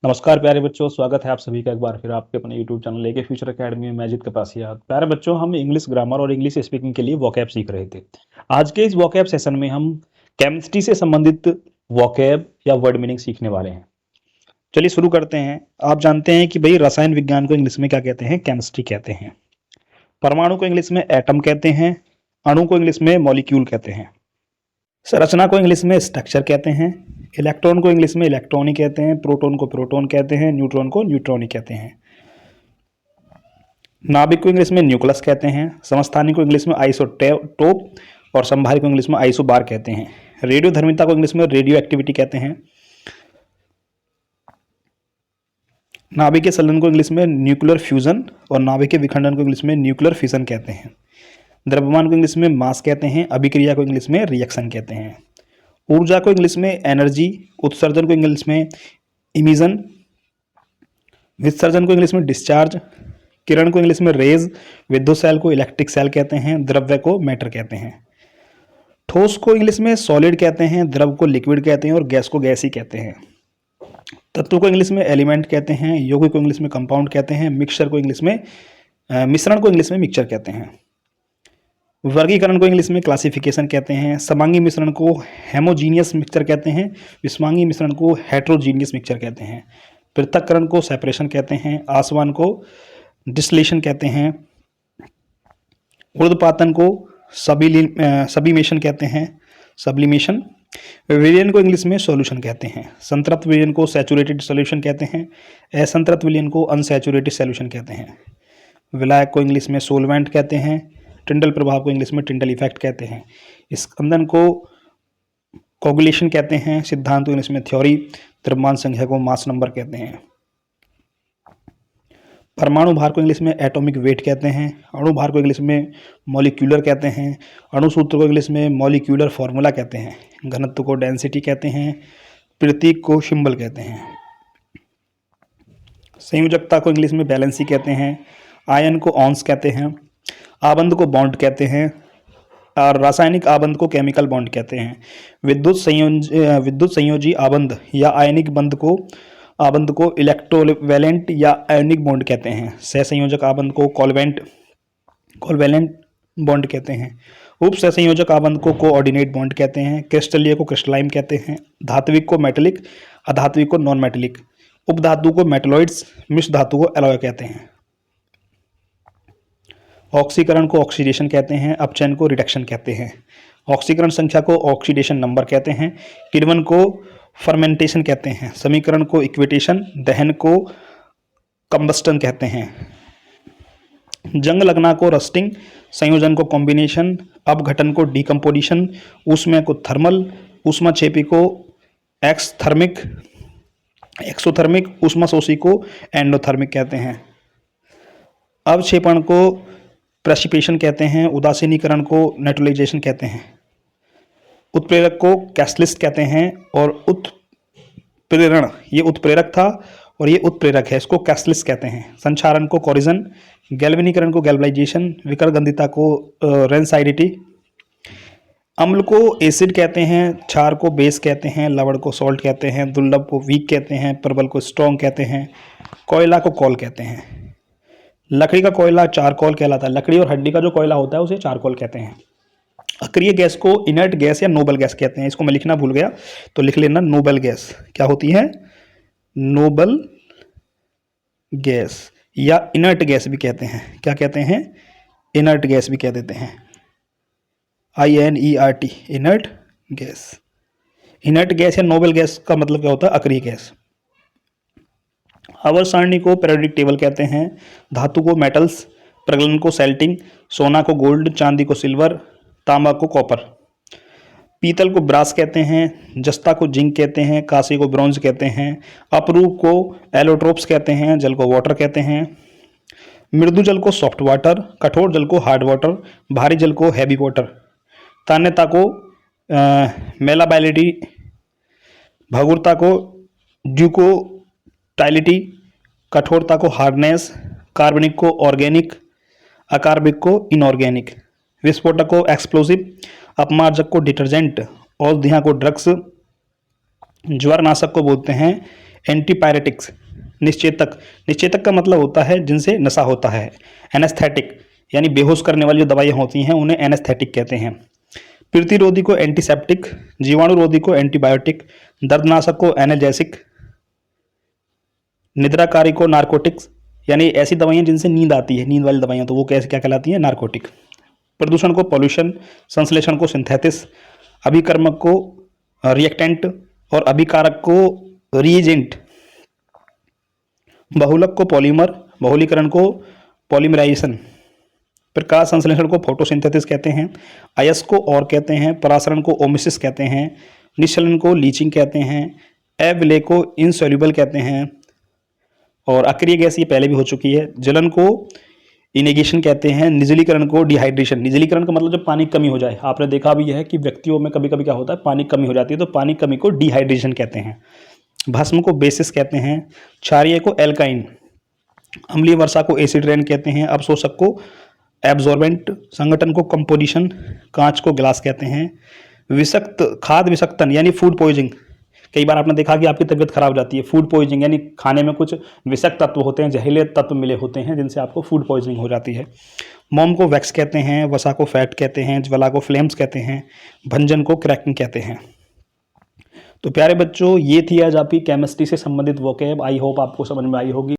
नमस्कार प्यारे बच्चों, स्वागत है आप सभी का एक बार फिर आपके अपने यूट्यूब चैनल लेके फ्यूचर एकेडमी में मैजिद कपासिया। प्यारे बच्चों, हम इंग्लिश ग्रामर और इंग्लिश स्पीकिंग के लिए वोकैब सीख रहे थे। आज के इस वोकैब सेशन में हम केमिस्ट्री से संबंधित वोकैब या वर्ड मीनिंग सीखने वाले हैं। चलिए शुरू करते हैं। आप जानते हैं कि भाई रसायन विज्ञान को इंग्लिश में क्या कहते हैं? केमिस्ट्री कहते हैं। परमाणु को इंग्लिश में एटम कहते हैं। अणु को इंग्लिश में मॉलिक्यूल कहते हैं। संरचना को इंग्लिश में स्ट्रक्चर कहते हैं। इलेक्ट्रॉन को इंग्लिश में इलेक्ट्रॉनिक कहते हैं। प्रोटॉन को प्रोटॉन कहते हैं। न्यूट्रॉन को न्यूट्रॉनिक कहते हैं। नाभिक को इंग्लिश में न्यूक्लियस कहते हैं। समस्थानिक को इंग्लिश में आइसोटोप और संभारी को इंग्लिश में आइसोबार कहते हैं। रेडियो धर्मिता को इंग्लिश में रेडियो एक्टिविटी कहते हैं। नाभिक के संलयन को इंग्लिश में न्यूक्लियर फ्यूजन और नाभिक के विखंडन को इंग्लिश में न्यूक्लियर फिशन कहते हैं। द्रव्यमान को इंग्लिश में मास कहते हैं। अभिक्रिया को इंग्लिश में रिएक्शन कहते हैं। ऊर्जा को इंग्लिश में एनर्जी। उत्सर्जन को इंग्लिश में इमिशन। विसर्जन को इंग्लिश में डिस्चार्ज। किरण को इंग्लिश में रेज। विद्युत सेल को इलेक्ट्रिक सेल कहते हैं। द्रव्य को मैटर कहते हैं। ठोस को इंग्लिश में सॉलिड कहते हैं। द्रव को लिक्विड कहते हैं और गैस को गैस ही कहते हैं। तत्व को इंग्लिश में एलिमेंट कहते हैं। यौगिक को इंग्लिश में कंपाउंड कहते हैं। मिक्सचर को इंग्लिश में मिश्रण को इंग्लिश में मिक्सचर कहते हैं। वर्गीकरण को इंग्लिश में क्लासिफिकेशन कहते हैं। समांगी मिश्रण को हेमोजीनियस मिक्सचर कहते हैं। विषमांगी मिश्रण को हेट्रोजीनियस मिक्सचर कहते हैं। पृथक्करण को सेपरेशन कहते हैं। आसवन को डिस्टिलेशन कहते हैं। ऊर्ध्वपातन को सब्लिमेशन कहते हैं। सब्लिमेशन। विलयन को इंग्लिश में सॉल्यूशन कहते हैं। संतृप्त विलयन को सैचुरेटेड सॉल्यूशन कहते हैं। असंतृप्त विलयन को अनसैचुरेटेड सॉल्यूशन कहते हैं। विलायक को इंग्लिश में सोलवेंट कहते हैं। टिंडल प्रभाव को इंग्लिश में टिंडल इफेक्ट कहते हैं। स्कंदन को कोगुलेशन कहते हैं। सिद्धांत को इंग्लिश में थ्योरी। द्रव्यमान संख्या को मास नंबर कहते हैं। परमाणु भार को इंग्लिश में एटॉमिक वेट कहते हैं। अणु भार को इंग्लिश में मॉलिक्यूलर कहते हैं। अणु सूत्र को इंग्लिश में मॉलिक्यूलर फॉर्मूला कहते हैं। घनत्व को डेंसिटी कहते हैं। प्रतीक को सिंबल कहते हैं। संयोजकता को इंग्लिश में बैलेंसी कहते हैं। आयन को ऑन्स कहते हैं। आबंध को बॉन्ड कहते हैं और रासायनिक आबंध को केमिकल बॉन्ड कहते हैं। विद्युत संयोजी आबंध या आयनिक आबंध को इलेक्ट्रोवैलेंट या आयनिक बॉन्ड कहते हैं। सहसंयोजक आबंध को कोलवैलेंट बॉन्ड कहते हैं। उप सहसंयोजक आबंध को कोऑर्डिनेट बॉन्ड कहते हैं। क्रिस्टलीय को क्रिस्टलाइन कहते हैं। धात्विक को मेटेलिक, अधात्विक को नॉन मेटेलिक। उपधातु को मेटलॉइड्स, मिश्र धातु को एलॉय कहते हैं। ऑक्सीकरण को ऑक्सीडेशन कहते हैं। अपचयन को रिडक्शन कहते हैं। ऑक्सीकरण संख्या को ऑक्सीडेशन नंबर कहते हैं। किण्वन को फर्मेंटेशन कहते हैं। समीकरण को इक्वेटेशन, दहन को कंबस्टन कहते हैं। जंग लगना को रस्टिंग, संयोजन को कॉम्बिनेशन, अपघटन को डिकम्पोजिशन, ऊष्मा को थर्मल, ऊष्माक्षेपी को एक्सोथर्मिक, ऊष्माशोषी को एंडोथर्मिक कहते हैं। अवक्षेपण को प्रेसिपिटेशन कहते हैं। उदासीनीकरण को न्यूट्रलाइजेशन कहते हैं। उत्प्रेरक को कैटलिस्ट कहते हैं और उत्प्रेरण, ये उत्प्रेरक था और ये उत्प्रेरक है, इसको कैटलिस्ट कहते हैं। संक्षारण को कोरिजन, गैल्वेनीकरण को गैल्वनाइजेशन, विकरगंधिता को रेंसाइडिटी। अम्ल को एसिड कहते हैं। क्षार को बेस कहते हैं। लवण को सॉल्ट कहते हैं। दुर्लभ को वीक कहते हैं। प्रबल को स्ट्रॉन्ग कहते हैं। कोयला को कॉल कहते हैं। लकड़ी का कोयला चारकोल कहलाता है। लकड़ी और हड्डी का जो कोयला होता है उसे चारकोल कहते हैं। अक्रिय गैस को इनर्ट गैस या नोबल गैस कहते हैं। इसको मैं लिखना भूल गया तो लिख लेना, नोबल गैस क्या होती है? नोबल गैस या इनर्ट गैस भी कहते हैं। क्या कहते हैं? इनर्ट गैस भी कह देते हैं। INERT, inert gas. Inert gas या नोबल गैस का मतलब क्या होता है? अक्रिय गैस। आवर्त सारणी को पीरियोडिक टेबल कहते हैं। धातु को मेटल्स, प्रगलन को सेल्टिंग, सोना को गोल्ड, चांदी को सिल्वर, तांबा को कॉपर। पीतल को ब्रास कहते हैं। जस्ता को जिंक कहते हैं। कांसे को ब्रॉन्ज कहते हैं। अपरूप को एलोट्रोप्स कहते हैं। जल को वाटर कहते हैं। मृदु जल को सॉफ्ट वाटर, कठोर जल को हार्ड वाटर, भारी जल को हैवी वाटर। तान्यता को मेलाबाइलिटी, भंगुरता को ड्यूकोटाइलिटी, कठोरता को हार्डनेस, कार्बनिक को ऑर्गेनिक, अकार्बनिक को इनऑर्गेनिक। विस्फोटक को एक्सप्लोसिव, अपमार्जक को डिटर्जेंट, औषधियाँ को ड्रग्स, ज्वरनाशक को बोलते हैं एंटीपायरेटिक्स निश्चेतक, निश्चेतक का मतलब होता है जिनसे नशा होता है। एनेस्थेटिक यानी बेहोश करने वाली जो दवाइयाँ होती हैं उन्हें एनेस्थेटिक कहते हैं। प्रतिरोधी को एंटीसेप्टिक, जीवाणुरोधी को एंटीबायोटिक, दर्दनाशक को एनाल्जेसिक, निद्राकारी को नारकोटिक्स यानी ऐसी दवाइयाँ जिनसे नींद आती है, नींद वाली दवाइयाँ, तो वो कैसे क्या कहलाती हैं, नारकोटिक। प्रदूषण को पॉल्यूशन, संश्लेषण को सिंथेसिस, अभिकर्मक को रिएक्टेंट और अभिकारक को रिएजेंट, बहुलक को पॉलीमर, बहुलीकरण को पॉलीमराइजेशन, प्रकाश संश्लेषण को फोटोसिंथेसिस कहते हैं, अयस्क को और कहते हैं, परासरण को ओमिसिस कहते हैं, निश्चलन को लीचिंग कहते हैं, अविलय को इनसोल्यूबल कहते हैं, और अक्रिय गैस ये पहले भी हो चुकी है, जलन को इनेगेशन कहते हैं, निजलीकरण को डिहाइड्रेशन, निजलीकरण का मतलब जब पानी की कमी हो जाए, आपने देखा भी है कि व्यक्तियों में कभी कभी क्या होता है, पानी की कमी हो जाती है, तो पानी की कमी को डिहाइड्रेशन कहते हैं। भस्म को बेसिस कहते हैं, क्षारीय को एल्काइन, अम्लीय वर्षा को एसिड रेन कहते हैं, अवशोषक को एब्जॉर्बेंट, संगठन को कंपोजिशन, कांच को ग्लास कहते हैं। विषक्त खाद्य विषक्तन यानी फूड पॉइजनिंग, कई बार आपने देखा कि आपकी तबीयत खराब हो जाती है, फूड पॉइजनिंग यानी खाने में कुछ विषक्त तत्व होते हैं, जहरीले तत्व मिले होते हैं जिनसे आपको फूड पॉइजनिंग हो जाती है। मोम को वैक्स कहते हैं, वसा को फैट कहते हैं, ज्वाला को फ्लेम्स कहते हैं, भंजन को क्रैकिंग कहते हैं। तो प्यारे बच्चों, ये थी आज आपकी केमिस्ट्री से संबंधित वोकैब। आई होप आपको समझ में आई होगी।